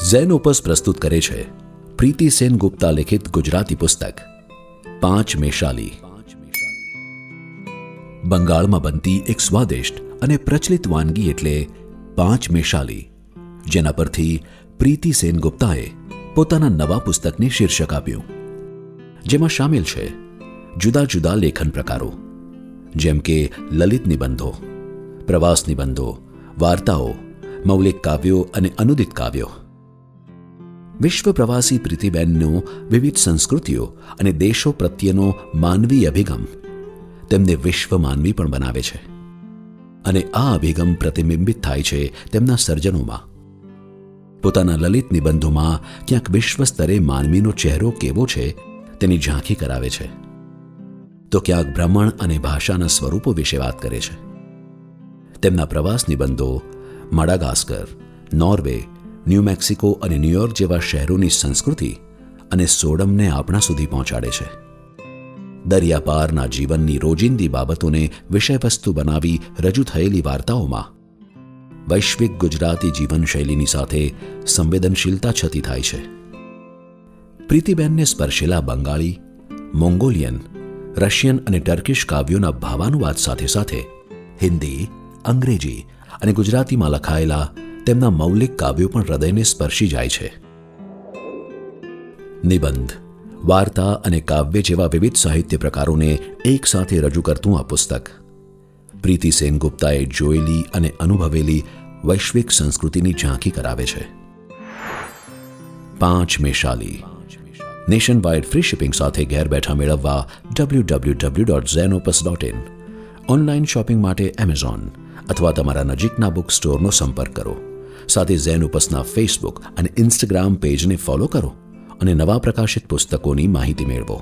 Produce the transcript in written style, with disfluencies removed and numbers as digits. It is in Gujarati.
ઝેનોપસ પ્રસ્તુત કરે છે પ્રીતિ સેનગુપ્તા લિખિત ગુજરાતી પુસ્તક પાંચ મેષાલી. બંગાળમાં બનતી એક સ્વાદિષ્ટ અને પ્રચલિત વાનગી એટલે પાંચ મેષાલી, જેના પરથી પ્રીતિ સેનગુપ્તાએ પોતાના નવા પુસ્તકને શીર્ષક આપ્યું, જેમાં શામેલ છે જુદા જુદા લેખન પ્રકારો, જેમ કે લલિત નિબંધો, પ્રવાસ નિબંધો, વાર્તાઓ, મૌલિક કાવ્યો અને અનુદિત કાવ્યો. વિશ્વ પ્રવાસી પ્રીતિબેનનો વિવિધ સંસ્કૃતિઓ અને દેશો પ્રત્યેનો માનવી અભિગમ તેમને વિશ્વ માનવી પણ બનાવે છે, અને આ અભિગમ પ્રતિબિંબિત થાય છે તેમના સર્જનોમાં. પોતાના લલિત નિબંધોમાં ક્યાંક વિશ્વ સ્તરે માનવીનો ચહેરો કેવો છે તેની ઝાંખી કરાવે છે, તો ક્યાંક ભ્રમણ અને ભાષાના સ્વરૂપો વિશે વાત કરે છે. તેમના પ્રવાસ નિબંધો માડાગાસ્કર, નોર્વે, ન્યૂ મેક્સિકો અને ન્યૂયોર્ક જેવા શહેરોની સંસ્કૃતિ અને સોડમને આપણા સુધી પહોંચાડે છે. દરિયાપારના જીવનની રોજિંદી બાબતોને વિષયવસ્તુ બનાવી રજૂ થયેલી વાર્તાઓમાં વૈશ્વિક ગુજરાતી જીવનશૈલીની સાથે સંવેદનશીલતા છતી થાય છે. પ્રીતિબેનને સ્પર્શેલા બંગાળી, મોંગોલિયન, રશિયન અને ટર્કિશ કાવ્યોના ભાવાનુવાદ સાથે સાથે હિન્દી, અંગ્રેજી અને ગુજરાતીમાં લખાયેલા તેમના મૌલિક કાવ્યો પણ હૃદયને સ્પર્શી જાય છે. નિબંધ, વાર્તા અને કાવ્ય જેવા વિવિધ સાહિત્ય પ્રકારોને એક સાથે રજૂ કરતું આ પુસ્તક પ્રીતિ સેનગુપ્તાએ જોયેલી અને અનુભવેલી વૈશ્વિક સંસ્કૃતિની ઝાંખી કરાવે છે. પાંચ મેષાલી નેશન વાઇડ ફ્રી શિપિંગ સાથે ઘેર બેઠા મેળવવા www.zenopus.in. ઓનલાઈન શોપિંગ માટે એમેઝોન અથવા તમારા નજીકના બુક સ્ટોરનો સંપર્ક કરો. સાથે ઝેનોપસના ફેસબુક અને ઇન્સ્ટાગ્રામ પેજને ફોલો કરો અને નવા પ્રકાશિત પુસ્તકોની માહિતી મેળવો.